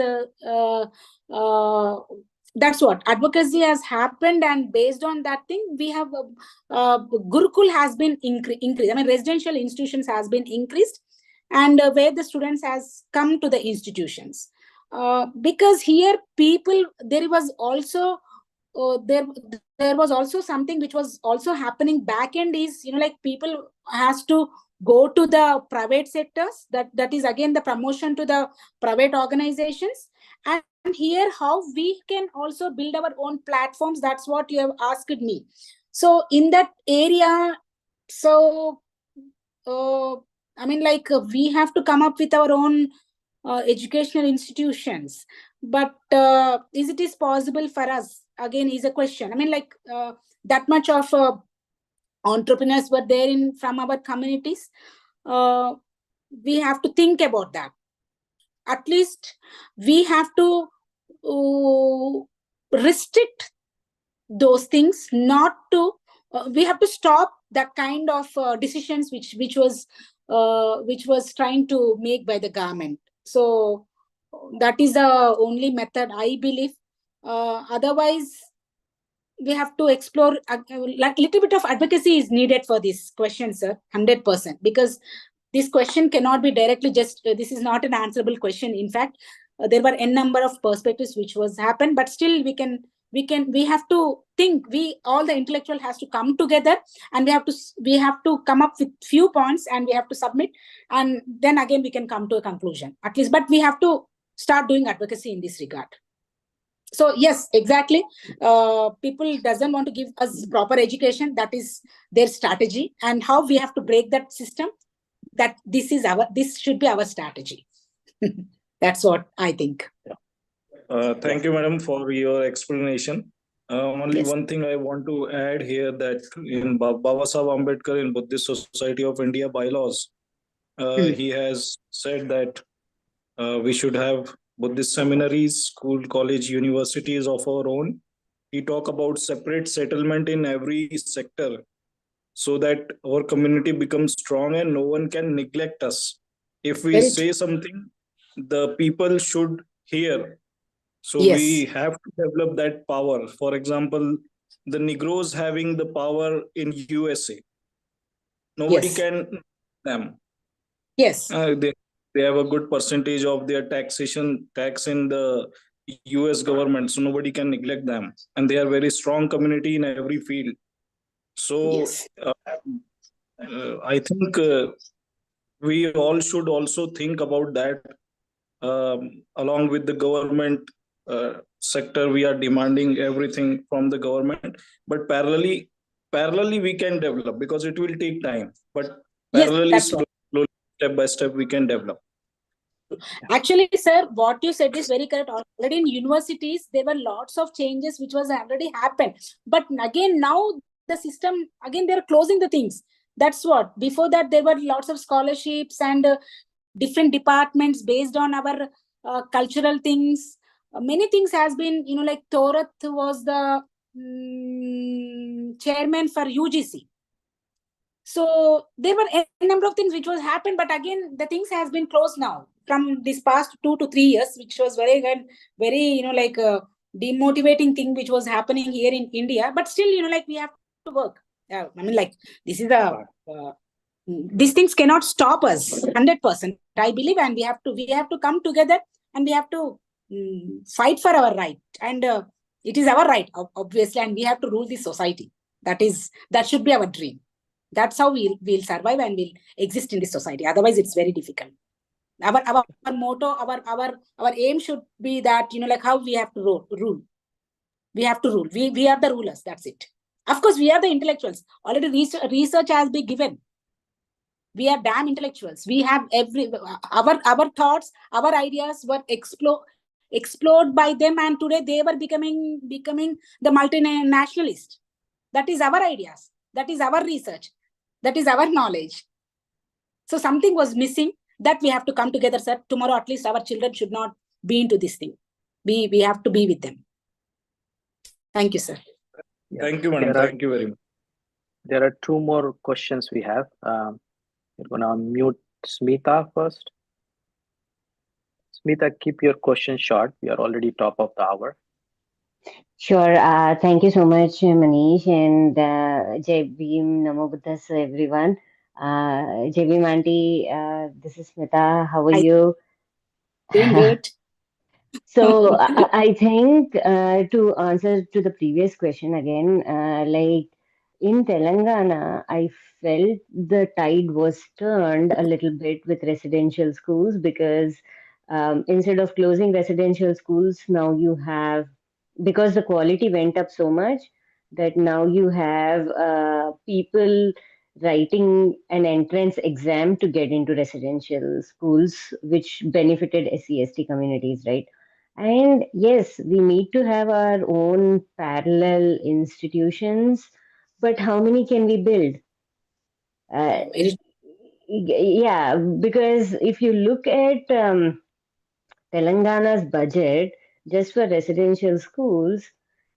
that's what advocacy has happened, and based on that thing we have Gurukul has been increased. I mean residential institutions has been increased, and where the students has come to the institutions. Because here people, there was also there was also something which was also happening back end is like people has to go to the private sectors. That is again the promotion to the private organizations. And here how we can also build our own platforms, that's what you have asked me. So in that area, so I mean like we have to come up with our own educational institutions, but is it possible for us, again is a question. I mean like that much of entrepreneurs were there in from our communities. We have to think about that. At least we have to restrict those things, not to we have to stop that kind of decisions which was trying to make by the government. So that is the only method I believe. Otherwise we have to explore like little bit of advocacy is needed for this question, sir. 100%, because this question cannot be directly just this is not an answerable question. In fact, there were n number of perspectives which was happened, but still we have to think, we all the intellectual has to come together, and we have to come up with few points, and we have to submit, and then again we can come to a conclusion at least. But we have to start doing advocacy in this regard. So yes, exactly. People doesn't want to give us proper education. That is their strategy, and how we have to break that system. This should be our strategy. That's what I think. Thank you, madam, for your explanation. Only Yes. one thing I want to add here, that in Baba Sahib Ambedkar in Buddhist Society of India bylaws, he has said that we should have Buddhist seminaries, school, college, universities of our own. He talk about separate settlement in every sector, so that our community becomes strong and no one can neglect us. If we Very say something, the people should hear. So Yes. we have to develop that power. For example, the Negroes having the power in USA. Nobody Yes. can them. Yes. They have a good percentage of their tax in the US government, so nobody can neglect them. And they are very strong community in every field. So Yes. I think we all should also think about that. Along with the government sector, we are demanding everything from the government, but parallelly we can develop, because it will take time, but Yes, parallelly, that's what. slowly, step by step, we can develop. Actually, sir, what you said is very correct. Already in universities, there were lots of changes which was already happened. But again, now the system, again, they're closing the things. That's what. Before that, there were lots of scholarships and different departments based on our cultural things. Many things has been, like Torat was the chairman for UGC. So there were a number of things which was happened, but again, the things has been closed now from this past 2 to 3 years, which was very, like a demotivating thing which was happening here in India. But still, we have to work. I mean, like, this is these things cannot stop us 100%. I believe, and we have to come together, and we have to fight for our right. And it is our right, obviously, and we have to rule this society. That should be our dream. That's how we'll survive and we'll exist in this society. Otherwise, it's very difficult. Our motto, our aim should be that, like how we have to rule. We have to rule. We are the rulers. That's it. Of course, we are the intellectuals. Already research has been given. We are damn intellectuals. We have our thoughts, our ideas were explored by them, and today they were becoming the multinationalist. That is our ideas. That is our research. That is our knowledge. So something was missing, that we have to come together, sir. Tomorrow, at least our children should not be into this thing. We have to be with them. Thank you, sir. Thank you, madam. Thank you very much. There are 2 more questions we have. We're going to unmute Smita first. Smita, keep your question short. We are already top of the hour. Sure. Thank you so much, Manish, and Jai Bhim, Namo Buddhas, everyone. Jai Bhim auntie, this is Smita. How are you? Doing good. So I think to answer to the previous question again, like in Telangana, I felt the tide was turned a little bit with residential schools, because instead of closing residential schools, now you have, because the quality went up so much, that now you have people writing an entrance exam to get into residential schools, which benefited SC/ST communities, right? And yes, we need to have our own parallel institutions, but how many can we build? Yeah, because if you look at Telangana's budget just for residential schools,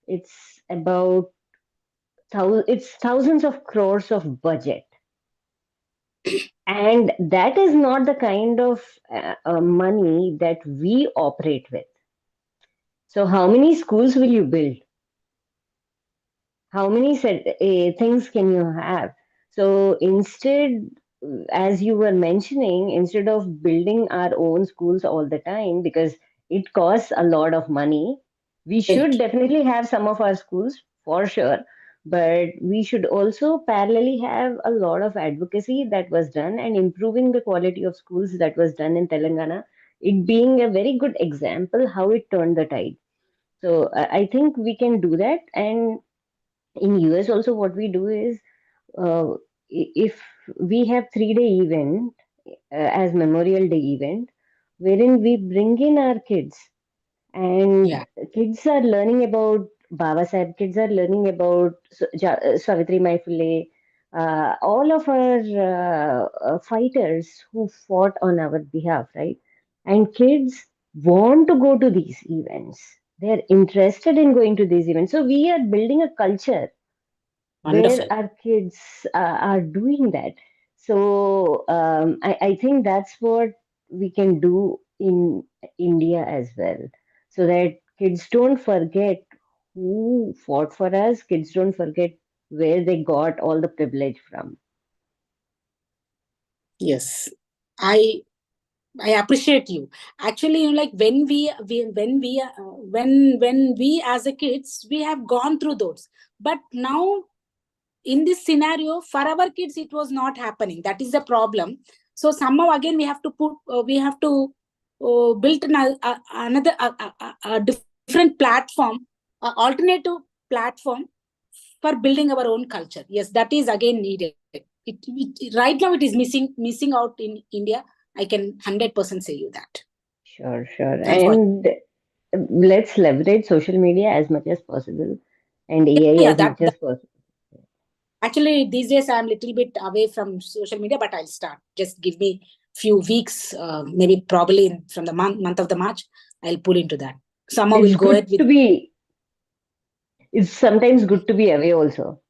it's about it's thousands of crores of budget. And that is not the kind of money that we operate with. So how many schools will you build? How many things can you have? So instead, as you were mentioning, instead of building our own schools all the time, because it costs a lot of money, we should definitely have some of our schools for sure, but we should also parallelly have a lot of advocacy that was done and improving the quality of schools that was done in Telangana, it being a very good example how it turned the tide. So I think we can do that. And in US also, what we do is, if we have 3-day event as Memorial Day event, wherein we bring in our kids, and Yeah. kids are learning about Baba Sahib, kids are learning about Savitri Mai Phule, all of our fighters who fought on our behalf, right? And kids want to go to these events. They're interested in going to these events. So we are building a culture where Wonderful. our kids are doing that. So I think that's what we can do in India as well, so that kids don't forget who fought for us, kids don't forget where they got all the privilege from. Yes. I appreciate you. Actually, like when we as a kids, we have gone through those. But now in this scenario, for our kids, it was not happening. That is the problem. So somehow again, we have to build another a different platform, alternative platform for building our own culture. Yes, that is again needed. Right now it is missing out in India. I can 100% say you that. Sure. Unfortunately. And let's leverage social media as much as possible, and AI Yeah, as much as possible. actually these days I'm a little bit away from social media, but I'll start. Just give me few weeks, maybe probably from the month of the March, I'll pull into that. Somehow It's we'll go ahead good with. to be, it's sometimes good to be away also.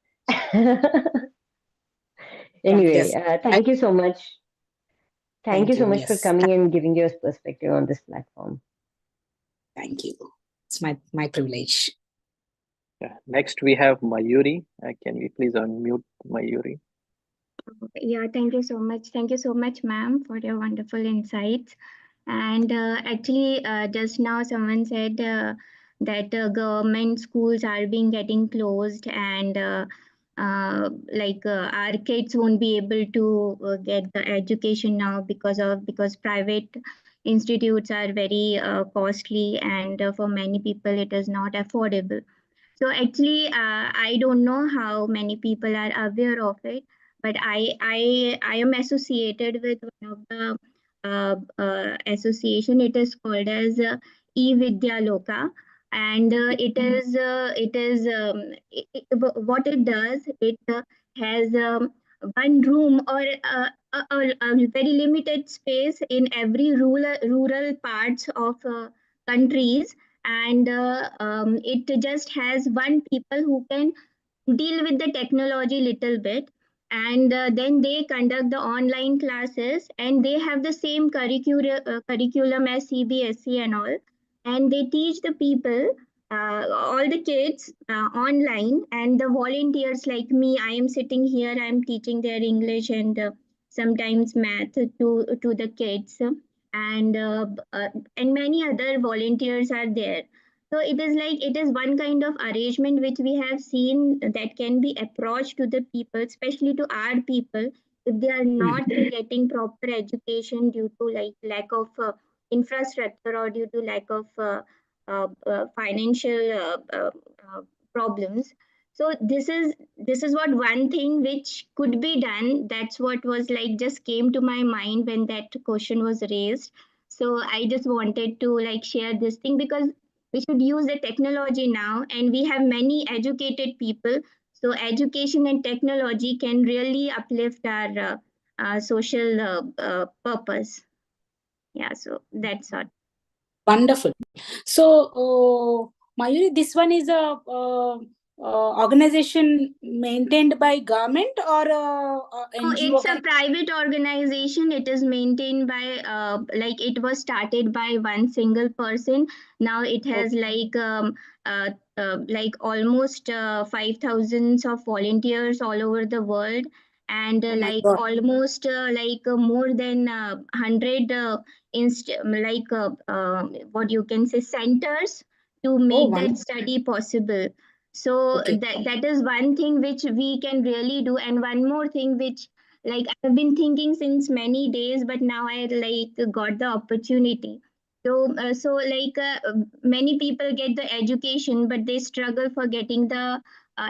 Anyway, Yes. thank you so much. Thank you Thank so you. much for Yes. coming and giving your perspective on this platform. Thank you. It's my privilege. Yeah. Next, we have Mayuri. Can we please unmute Mayuri? Yeah, thank you so much. Thank you so much, ma'am, for your wonderful insights. And actually, just now someone said that government schools are being getting closed, and our kids won't be able to get the education now because private institutes are very costly, and for many people it is not affordable. So actually, I don't know how many people are aware of it, but I am associated with one of the association. It is called as E-Vidya Loka, and what it does. It has one room or a very limited space in every rural parts of countries, and it just has one people who can deal with the technology little bit, and then they conduct the online classes, and they have the same curriculum as CBSE and all, and they teach the people, all the kids, online, and the volunteers like me, I am sitting here, I am teaching their English and sometimes math to the kids, and many other volunteers are there. So it is like it is one kind of arrangement which we have seen that can be approached to the people, especially to our people, if they are not getting proper education due to like lack of infrastructure or due to lack of financial problems. So this is what one thing which could be done. That's what was like just came to my mind when that question was raised. So I just wanted to like share this thing because we should use the technology now, and we have many educated people, so education and technology can really uplift our social purpose. Yeah, so that's all. Wonderful. So, Mayuri, this one is a organization maintained by government or Oh, NGO? it's a private organization. It is maintained by, like, it was started by one single person. Now it has like almost 5,000 of volunteers all over the world, and Oh my like God. almost more than 100 what you can say centers to make that Wonderful. study possible. So Okay. that is one thing which we can really do, and one more thing which like I've been thinking since many days, but now I like got the opportunity. So like many people get the education, but they struggle for getting the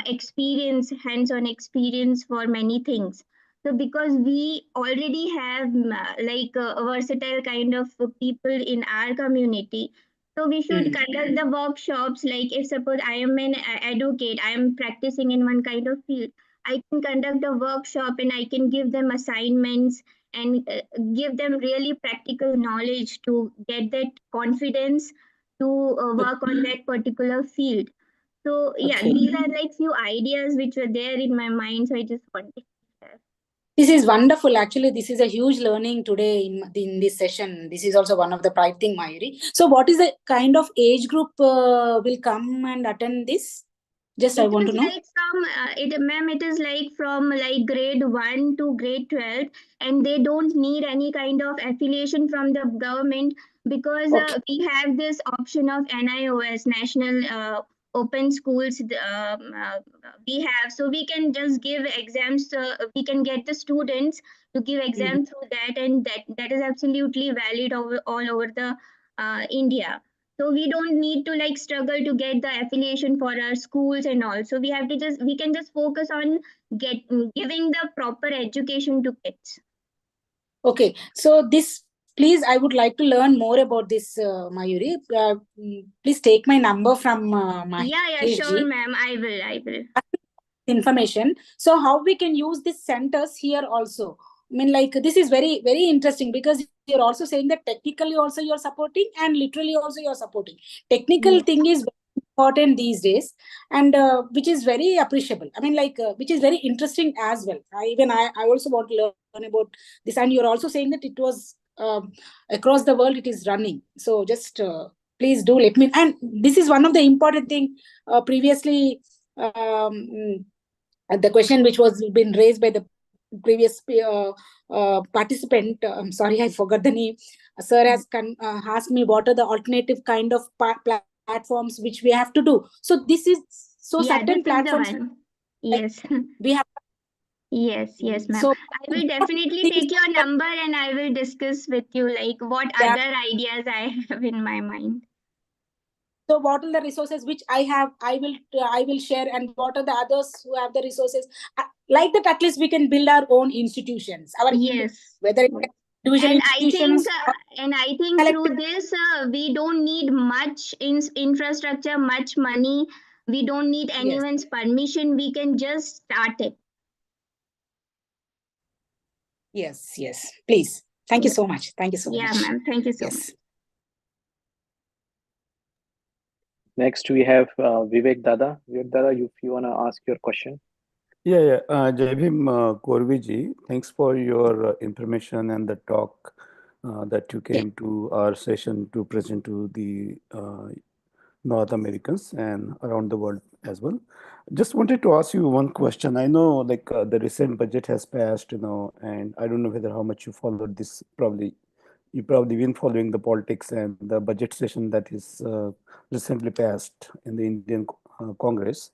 experience, hands-on experience for many things. So because we already have like a versatile kind of people in our community, so we should conduct the workshops. Like if suppose I am an advocate, I am practicing in one kind of field, I can conduct a workshop and I can give them assignments and give them really practical knowledge to get that confidence to work on that particular field. So yeah, Okay. these are like few ideas which were there in my mind. So I just wanted to share. This is wonderful. Actually, this is a huge learning today in this session. This is also one of the pride thing, Mayuri. So what is the kind of age group will come and attend this? Just I want to know. Like ma'am, it is like from like grade 1 to grade 12, and they don't need any kind of affiliation from the government because Okay. we have this option of NIOS, National Open Schools. We have, so we can just give exams. We can get the students to give exams through that, and that is absolutely valid all over the India. So we don't need to like struggle to get the affiliation for our schools and all. So we can just focus on giving the proper education to kids. Okay. So this, please, I would like to learn more about this, Mayuri. Please take my number from Yeah, sure, ma'am. I will. Information. So how we can use these centers here also? I mean, like this is very, very interesting because you're also saying that technically also you're supporting and literally also you're supporting. Technical thing is very important these days, and which is very appreciable. I mean, like which is very interesting as well. I also want to learn about this, and you're also saying that it was across the world it is running. So just please do let me. And this is one of the important thing previously. The question which was been raised by the previous participant, I'm sorry, I forgot the name. Sir has asked me what are the alternative kind of platforms which we have to do. So this is certain platforms. Yes. We have. Yes, ma'am. So I will definitely take your number and I will discuss with you like what other ideas I have in my mind. So what are the resources which I have? I will share, and what are the others who have the resources? Like that, at least we can build our own institutions. Whether it's individual institutions. And I think through this, we don't need much infrastructure, much money. We don't need anyone's permission. We can just start it. Yes. Please. Thank you so much. Thank you so much. Yeah, ma'am. Thank you so much. Next, we have Vivek Dada. Vivek Dada, if you want to ask your question. Yeah. Jai Bhim, Korvi ji, thanks for your information and the talk that you came to our session to present to the North Americans and around the world as well. Just wanted to ask you one question. I know like the recent budget has passed, and I don't know whether how much you followed this. You probably been following the politics and the budget session that is recently passed in the Indian Congress.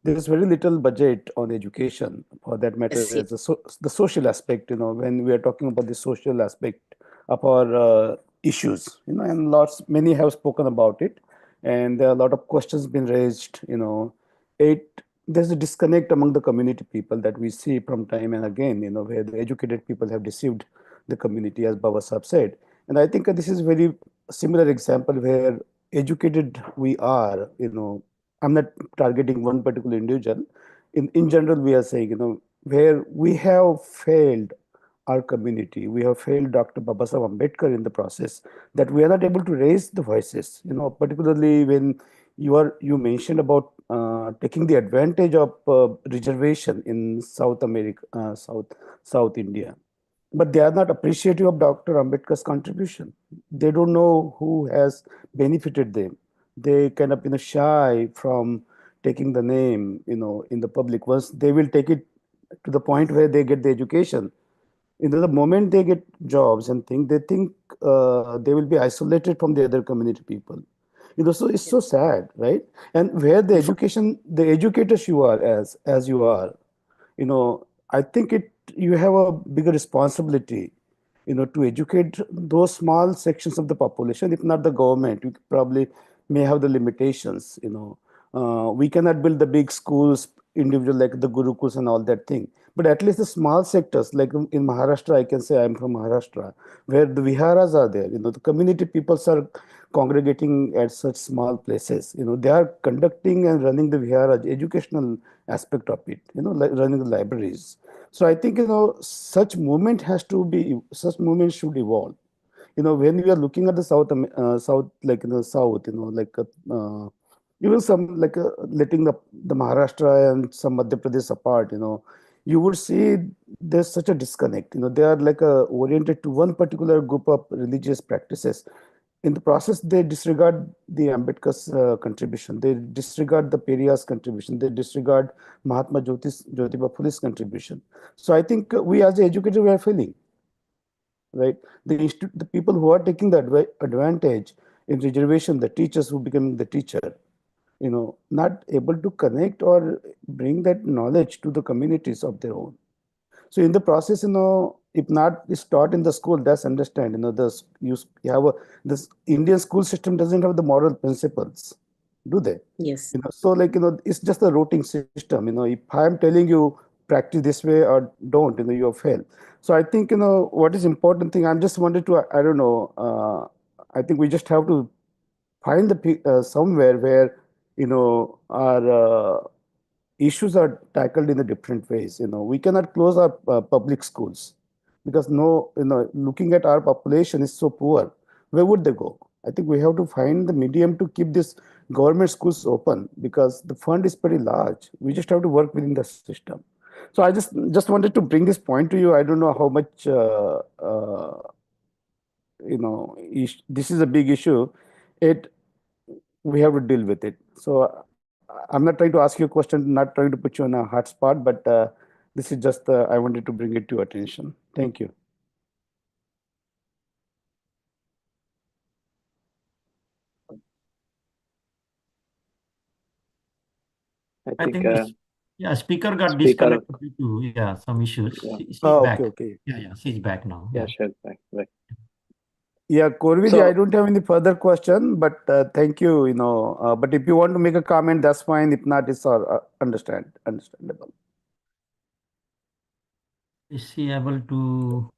There is very little budget on education, for that matter, as the social aspect. When we are talking about the social aspect of our issues, and many have spoken about it, and there are a lot of questions been raised. There's a disconnect among the community people that we see from time and again. Where the educated people have deceived the community, as Masab said. And I think this is very similar example where educated we are, I'm not targeting one particular individual. In general, we are saying, where we have failed our community, we have failed Dr. Babasaheb Ambedkar in the process, that we are not able to raise the voices, particularly when you mentioned about taking the advantage of reservation in South America, South India. But they are not appreciative of Dr. Ambedkar's contribution. They don't know who has benefited them. They kind of shy from taking the name in the public. Once they will take it to the point where they get the education, the moment they get jobs and things, they think they will be isolated from the other community people. So it's so sad, right? And where the educators you are as you are, I think you have a bigger responsibility to educate those small sections of the population. If not the government, we probably may have the limitations. We cannot build the big schools, individual like the Gurukuls and all that thing. But at least the small sectors, like in Maharashtra, I can say I'm from Maharashtra, where the Viharas are there. The community peoples are congregating at such small places. They are conducting and running the Vihara educational aspect of it. Like running the libraries. So I think such movement such movement should evolve. When we are looking at the south, like south, even some like letting the Maharashtra and some Madhya Pradesh apart, you would see there's such a disconnect. They are like oriented to one particular group of religious practices. In the process, they disregard the Ambedkar's contribution. They disregard the Periyar's contribution. They disregard Mahatma Jyotiba Phule's contribution. So I think we as an educator, we are failing, right? The people who are taking the advantage in reservation, the teachers who become the teacher, not able to connect or bring that knowledge to the communities of their own. So in the process, if not is taught in the school, that's understand. This Indian school system doesn't have the moral principles, do they? Yes. So like it's just a routing system. If I'm telling you practice this way or don't, you fail. So I think what is important thing. I'm just wanted to I don't know. I think we just have to find the somewhere where our issues are tackled in the different ways. We cannot close our public schools because looking at our population is so poor. Where would they go? I think we have to find the medium to keep this government schools open because the fund is pretty large. We just have to work within the system. So I just wanted to bring this point to you. I don't know how much this is a big issue. We have to deal with it. So I'm not trying to ask you a question, not trying to put you on a hot spot, but this is just I wanted to bring it to your attention. Thank you. I think speaker got speaker. disconnected due to some issues. Yeah. She's back. Okay. Yeah, she's back now. Yeah, sure. Right. Yeah, Korvi, So- I don't have any further question, but thank you. But if you want to make a comment, that's fine. If not, it's understandable. Is she able to?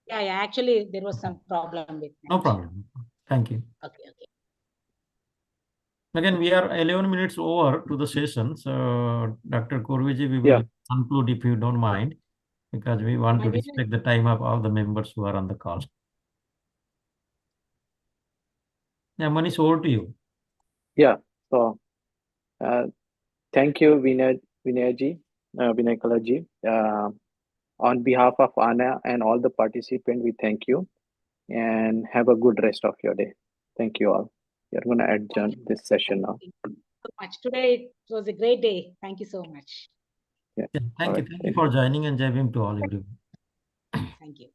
Yeah. Actually, there was some problem with No that. problem. Thank you. Okay. Again, we are 11 minutes over to the session. So, Dr. Korviji, we will conclude if you don't mind, because we want to respect the time of all the members who are on the call. Yeah, Manish, over to you. Yeah. So, thank you, Vinayakala ji. On behalf of Anna and all the participants, we thank you and have a good rest of your day. Thank you all. We are going to adjourn this session now. Thank you so much. Today it was a great day. Thank you so much. Thank you for joining, and Jai Bhim to all everyone. Thank you.